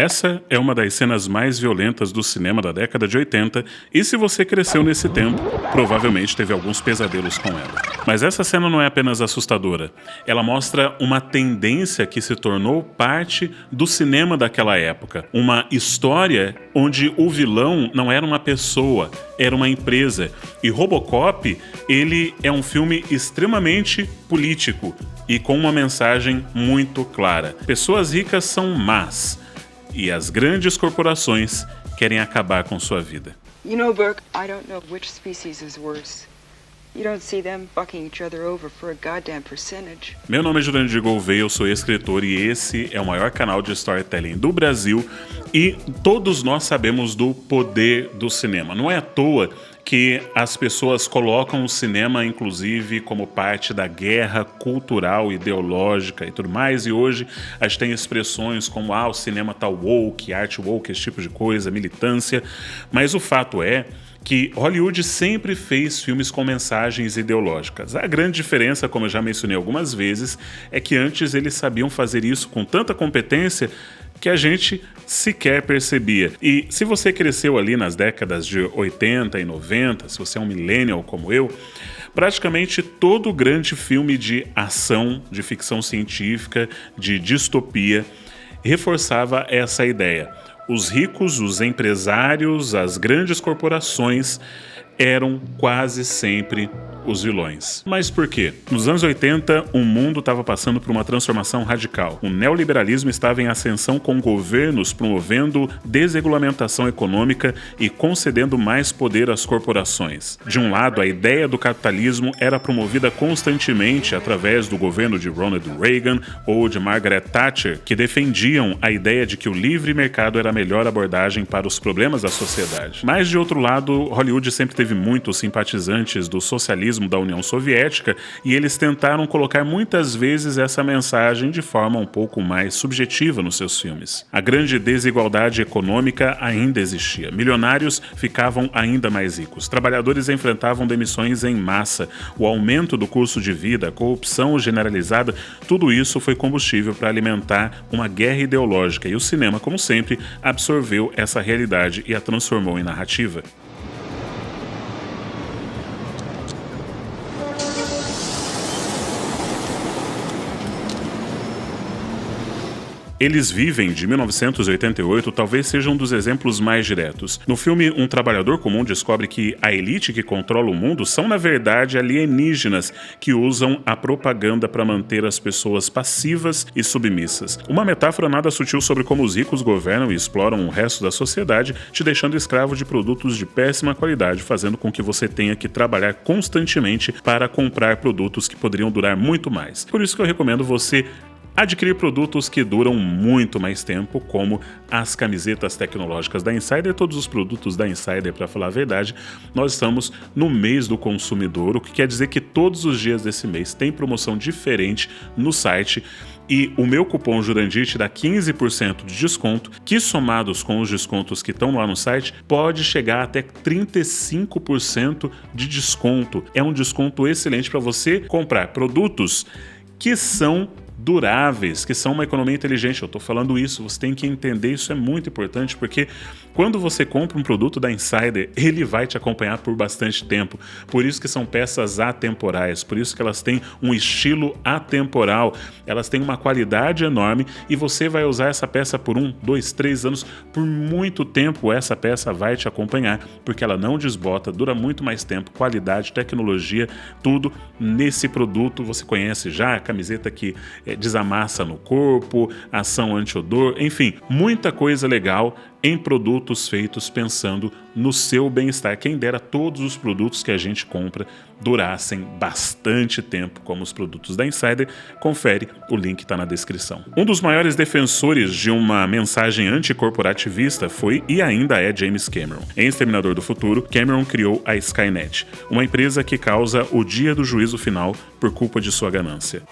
Essa é uma das cenas mais violentas do cinema da década de 80 e se você cresceu nesse tempo, provavelmente teve alguns pesadelos com ela. Mas essa cena não é apenas assustadora, ela mostra uma tendência que se tornou parte do cinema daquela época. Uma história onde o vilão não era uma pessoa, era uma empresa. E Robocop, ele é um filme extremamente político e com uma mensagem muito clara. Pessoas ricas são más. E as grandes corporações querem acabar com sua vida. You know, Burke, I don't know which species is worse. You don't see them bucking each other over for a goddamn percentage. Meu nome é Jurandir Gouveia, eu sou escritor e esse é o maior canal de storytelling do Brasil e todos nós sabemos do poder do cinema. Não é à toa que as pessoas colocam o cinema, inclusive, como parte da guerra cultural, ideológica e tudo mais. E hoje a gente tem expressões como o cinema tá woke, arte woke, esse tipo de coisa, militância. Mas o fato é que Hollywood sempre fez filmes com mensagens ideológicas. A grande diferença, como eu já mencionei algumas vezes, é que antes eles sabiam fazer isso com tanta competência que a gente sequer percebia. E se você cresceu ali nas décadas de 80 e 90, se você é um millennial como eu, praticamente todo grande filme de ação, de ficção científica, de distopia, reforçava essa ideia. Os ricos, os empresários, as grandes corporações eram quase sempre os vilões. Mas por quê? Nos anos 80, o mundo estava passando por uma transformação radical. O neoliberalismo estava em ascensão com governos promovendo desregulamentação econômica e concedendo mais poder às corporações. De um lado, a ideia do capitalismo era promovida constantemente através do governo de Ronald Reagan ou de Margaret Thatcher, que defendiam a ideia de que o livre mercado era a melhor abordagem para os problemas da sociedade. Mas, de outro lado, Hollywood sempre teve muitos simpatizantes do socialismo da União Soviética e eles tentaram colocar muitas vezes essa mensagem de forma um pouco mais subjetiva nos seus filmes. A grande desigualdade econômica ainda existia. Milionários ficavam ainda mais ricos. Trabalhadores enfrentavam demissões em massa. O aumento do custo de vida, a corrupção generalizada, tudo isso foi combustível para alimentar uma guerra ideológica e o cinema, como sempre, absorveu essa realidade e a transformou em narrativa. Eles Vivem, de 1988, talvez seja um dos exemplos mais diretos. No filme, um trabalhador comum descobre que a elite que controla o mundo são, na verdade, alienígenas que usam a propaganda para manter as pessoas passivas e submissas. Uma metáfora nada sutil sobre como os ricos governam e exploram o resto da sociedade, te deixando escravo de produtos de péssima qualidade, fazendo com que você tenha que trabalhar constantemente para comprar produtos que poderiam durar muito mais. Por isso que eu recomendo você adquirir produtos que duram muito mais tempo, como as camisetas tecnológicas da Insider, todos os produtos da Insider, para falar a verdade. Nós estamos no mês do consumidor, o que quer dizer que todos os dias desse mês tem promoção diferente no site e o meu cupom Jurandir te dá 15% de desconto, que somados com os descontos que estão lá no site, pode chegar até 35% de desconto. É um desconto excelente para você comprar produtos que são duráveis, que são uma economia inteligente. Eu estou falando isso, você tem que entender, isso é muito importante, porque quando você compra um produto da Insider, ele vai te acompanhar por bastante tempo. Por isso que são peças atemporais, por isso que elas têm um estilo atemporal, elas têm uma qualidade enorme e você vai usar essa peça por 1, 2, 3 anos, por muito tempo essa peça vai te acompanhar, porque ela não desbota, dura muito mais tempo, qualidade, tecnologia, tudo nesse produto. Você conhece já a camiseta que desamassa no corpo, ação anti-odor, enfim, muita coisa legal em produtos feitos pensando no seu bem-estar. Quem dera todos os produtos que a gente compra durassem bastante tempo, como os produtos da Insider. Confere, o link está na descrição. Um dos maiores defensores de uma mensagem anticorporativista foi e ainda é James Cameron. Em Exterminador do Futuro, Cameron criou a Skynet, uma empresa que causa o dia do juízo final por culpa de sua ganância.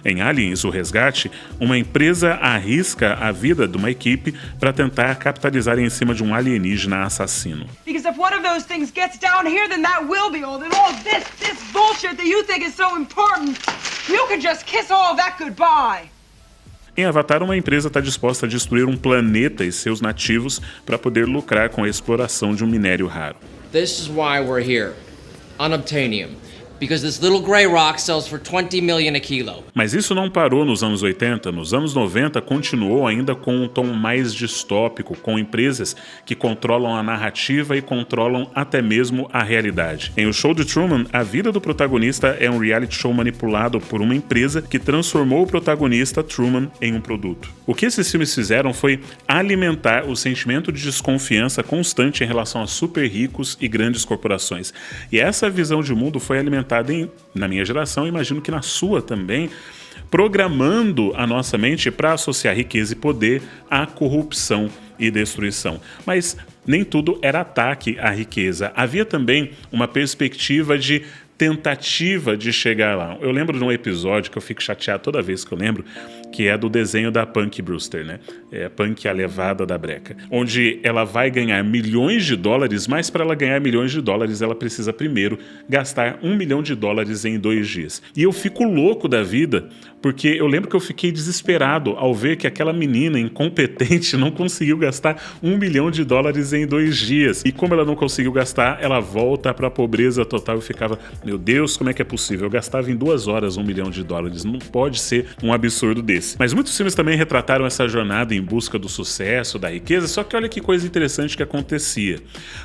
Em Aliens, o Resgate, uma empresa arrisca a vida de uma equipe para tentar capitalizar em cima de um alienígena assassino. Because if one of those things gets down here, then that will be old. And all this bullshit that you think is so important, you can just kiss all of that goodbye. Em Avatar, uma empresa está disposta a destruir um planeta e seus nativos para poder lucrar com a exploração de um minério raro. This is why we're here. Unobtainium. Because this little gray rock sells for 20 million a kilo. Mas isso não parou nos anos 80. Nos anos 90 continuou ainda com um tom mais distópico, com empresas que controlam a narrativa e controlam até mesmo a realidade. Em O Show de Truman, a vida do protagonista é um reality show manipulado por uma empresa que transformou o protagonista Truman em um produto. O que esses filmes fizeram foi alimentar o sentimento de desconfiança constante em relação a super ricos e grandes corporações. E essa visão de mundo foi alimentada na minha geração, imagino que na sua também, programando a nossa mente para associar riqueza e poder à corrupção e destruição. Mas nem tudo era ataque à riqueza. Havia também uma perspectiva de tentativa de chegar lá. Eu lembro de um episódio que eu fico chateado toda vez que eu lembro, que é do desenho da Punky Brewster, né? É Punky, a levada da breca. Onde ela vai ganhar milhões de dólares, mas para ela ganhar milhões de dólares, ela precisa primeiro gastar $1 milhão em 2 dias. E eu fico louco da vida, porque eu lembro que eu fiquei desesperado ao ver que aquela menina incompetente não conseguiu gastar $1 milhão em 2 dias. E como ela não conseguiu gastar, ela volta para a pobreza total e ficava, meu Deus, como é que é possível? Eu gastava em 2 horas $1 milhão. Não pode ser um absurdo desse. Mas muitos filmes também retrataram essa jornada em busca do sucesso, da riqueza, só que olha que coisa interessante que acontecia.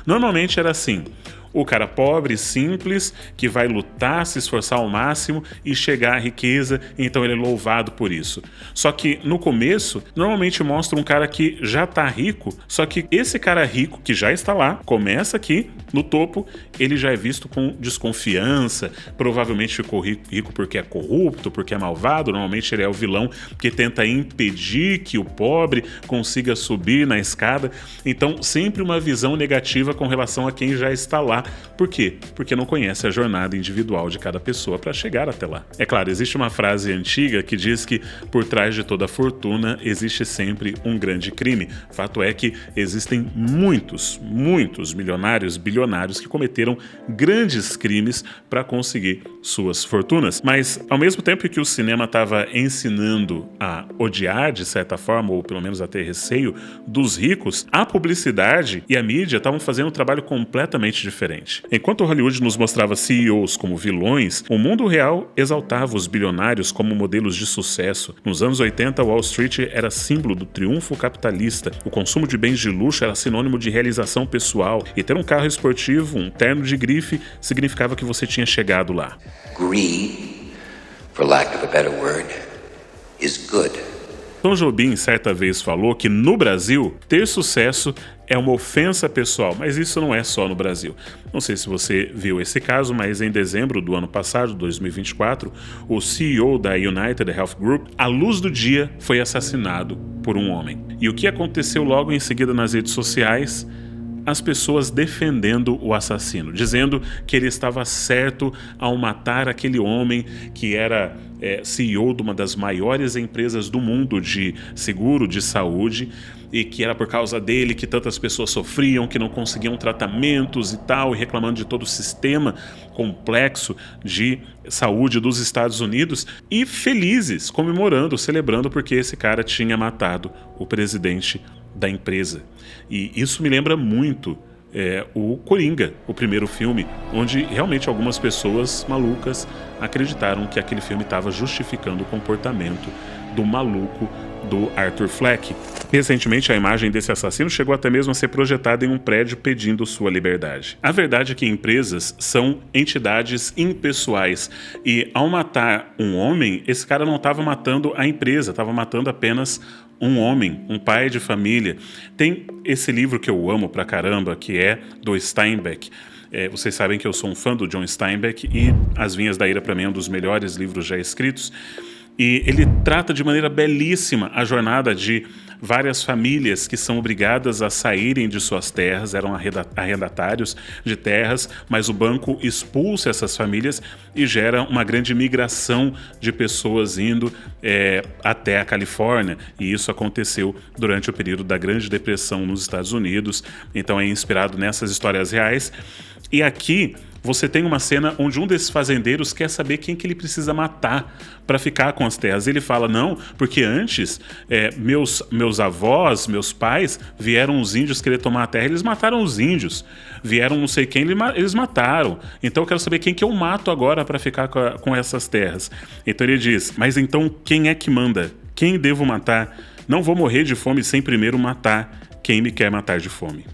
Normalmente era assim: o cara pobre, simples, que vai lutar, se esforçar ao máximo e chegar à riqueza, então ele é louvado por isso. Só que no começo, normalmente mostra um cara que já tá rico, só que esse cara rico que já está lá, começa aqui no topo, ele já é visto com desconfiança, provavelmente ficou rico porque é corrupto, porque é malvado, normalmente ele é o vilão que tenta impedir que o pobre consiga subir na escada, então sempre uma visão negativa com relação a quem já está lá. Por quê? Porque não conhece a jornada individual de cada pessoa para chegar até lá. É claro, existe uma frase antiga que diz que por trás de toda fortuna existe sempre um grande crime. Fato é que existem muitos milionários, bilionários que cometeram grandes crimes para conseguir suas fortunas. Mas ao mesmo tempo que o cinema estava ensinando a odiar de certa forma, ou pelo menos a ter receio dos ricos, a publicidade e a mídia estavam fazendo um trabalho completamente diferente. Enquanto Hollywood nos mostrava CEOs como vilões, o mundo real exaltava os bilionários como modelos de sucesso. Nos anos 80, Wall Street era símbolo do triunfo capitalista. O consumo de bens de luxo era sinônimo de realização pessoal. E ter um carro esportivo, um terno de grife, significava que você tinha chegado lá. Greed, for lack of a better word, is good. Tom Jobim certa vez falou que no Brasil, ter sucesso é uma ofensa pessoal, mas isso não é só no Brasil. Não sei se você viu esse caso, mas em dezembro do ano passado, 2024, o CEO da United Health Group, à luz do dia, foi assassinado por um homem. E o que aconteceu logo em seguida nas redes sociais? As pessoas defendendo o assassino, dizendo que ele estava certo ao matar aquele homem que era CEO de uma das maiores empresas do mundo de seguro de saúde e que era por causa dele que tantas pessoas sofriam, que não conseguiam tratamentos e tal, e reclamando de todo o sistema complexo de saúde dos Estados Unidos, e felizes, comemorando, celebrando porque esse cara tinha matado o presidente da empresa. E isso me lembra muito o Coringa, o primeiro filme, onde realmente algumas pessoas malucas acreditaram que aquele filme estava justificando o comportamento do maluco do Arthur Fleck. Recentemente, a imagem desse assassino chegou até mesmo a ser projetada em um prédio pedindo sua liberdade. A verdade é que empresas são entidades impessoais e ao matar um homem, esse cara não estava matando a empresa, estava matando apenas um homem, um pai de família. Tem esse livro que eu amo pra caramba, que é do Steinbeck. Vocês sabem que eu sou um fã do John Steinbeck e As Vinhas da Ira, para mim, é um dos melhores livros já escritos. E ele trata de maneira belíssima a jornada de várias famílias que são obrigadas a saírem de suas terras, eram arrendatários de terras, mas o banco expulsa essas famílias e gera uma grande migração de pessoas indo até a Califórnia, e isso aconteceu durante o período da Grande Depressão nos Estados Unidos, então é inspirado nessas histórias reais. E aqui você tem uma cena onde um desses fazendeiros quer saber quem que ele precisa matar para ficar com as terras. Ele fala, não, porque antes meus avós, meus pais, vieram os índios querer tomar a terra, eles mataram os índios. Vieram não sei quem, eles mataram. Então eu quero saber quem que eu mato agora para ficar com essas terras. Então ele diz, mas então quem é que manda? Quem devo matar? Não vou morrer de fome sem primeiro matar quem me quer matar de fome.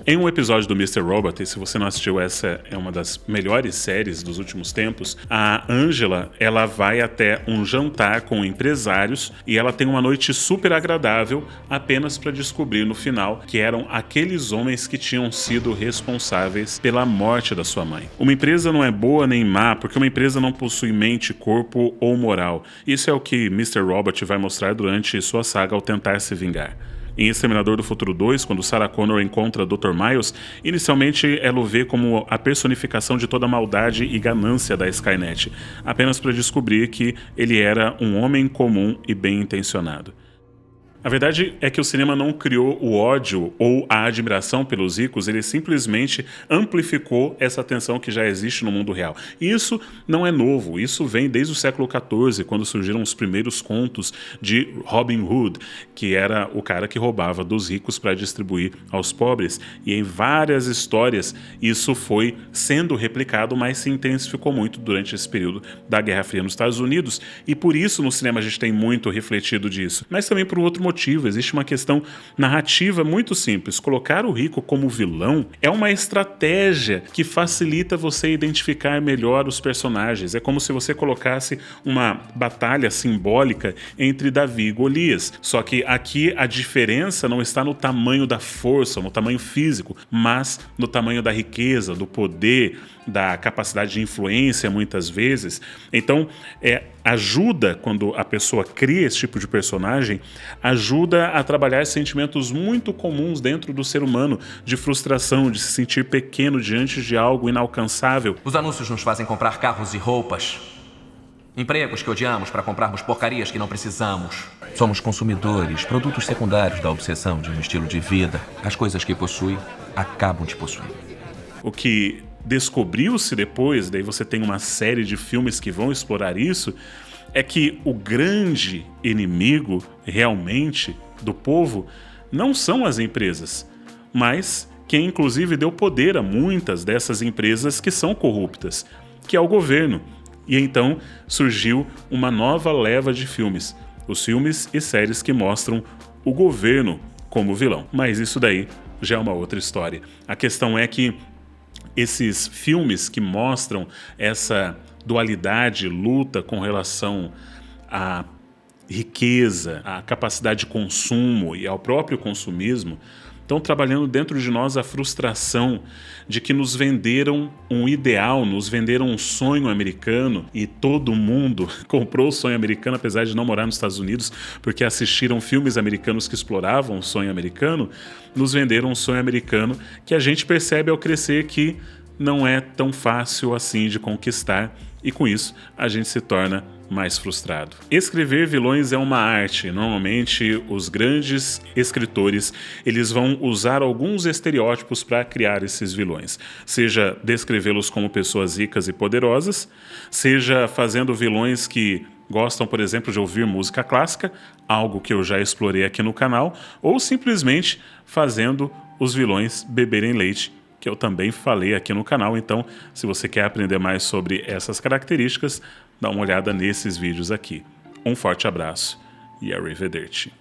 Em um episódio do Mr. Robot, e se você não assistiu, essa é uma das melhores séries dos últimos tempos, a Angela, ela vai até um jantar com empresários e ela tem uma noite super agradável apenas para descobrir no final que eram aqueles homens que tinham sido responsáveis pela morte da sua mãe. Uma empresa não é boa nem má, porque uma empresa não possui mente, corpo ou moral. Isso é o que Mr. Robot vai mostrar durante sua saga ao tentar se vingar. Em Exterminador do Futuro 2, quando Sarah Connor encontra Dr. Miles, inicialmente ela o vê como a personificação de toda a maldade e ganância da Skynet, apenas para descobrir que ele era um homem comum e bem intencionado. A verdade é que o cinema não criou o ódio ou a admiração pelos ricos, ele simplesmente amplificou essa tensão que já existe no mundo real. E isso não é novo, isso vem desde o século XIV, quando surgiram os primeiros contos de Robin Hood, que era o cara que roubava dos ricos para distribuir aos pobres. E em várias histórias isso foi sendo replicado, mas se intensificou muito durante esse período da Guerra Fria nos Estados Unidos. E por isso no cinema a gente tem muito refletido disso. Mas também por outro motivo. Existe uma questão narrativa muito simples. Colocar o rico como vilão é uma estratégia que facilita você identificar melhor os personagens. É como se você colocasse uma batalha simbólica entre Davi e Golias. Só que aqui a diferença não está no tamanho da força, no tamanho físico, mas no tamanho da riqueza, do poder, da capacidade de influência muitas vezes. Então, ajuda, quando a pessoa cria esse tipo de personagem, ajuda a trabalhar sentimentos muito comuns dentro do ser humano, de frustração, de se sentir pequeno diante de algo inalcançável. Os anúncios nos fazem comprar carros e roupas, empregos que odiamos para comprarmos porcarias que não precisamos. Somos consumidores, produtos secundários da obsessão de um estilo de vida. As coisas que possui acabam te possuindo. O que descobriu-se depois, daí você tem uma série de filmes que vão explorar isso, é que o grande inimigo realmente do povo não são as empresas, mas quem inclusive deu poder a muitas dessas empresas que são corruptas, que é o governo. E então surgiu uma nova leva de filmes, os filmes e séries que mostram o governo como vilão. Mas isso daí já é uma outra história. A questão é que esses filmes que mostram essa dualidade, luta com relação à riqueza, à capacidade de consumo e ao próprio consumismo, estão trabalhando dentro de nós a frustração de que nos venderam um ideal, nos venderam um sonho americano, e todo mundo comprou o sonho americano, apesar de não morar nos Estados Unidos, porque assistiram filmes americanos que exploravam o sonho americano. Nos venderam um sonho americano que a gente percebe ao crescer que não é tão fácil assim de conquistar, e com isso a gente se torna mais frustrado. Escrever vilões é uma arte. Normalmente os grandes escritores, eles vão usar alguns estereótipos para criar esses vilões, seja descrevê-los como pessoas ricas e poderosas, seja fazendo vilões que gostam, por exemplo, de ouvir música clássica, algo que eu já explorei aqui no canal, ou simplesmente fazendo os vilões beberem leite, que eu também falei aqui no canal. Então, se você quer aprender mais sobre essas características, dá uma olhada nesses vídeos aqui. Um forte abraço e arrivederci.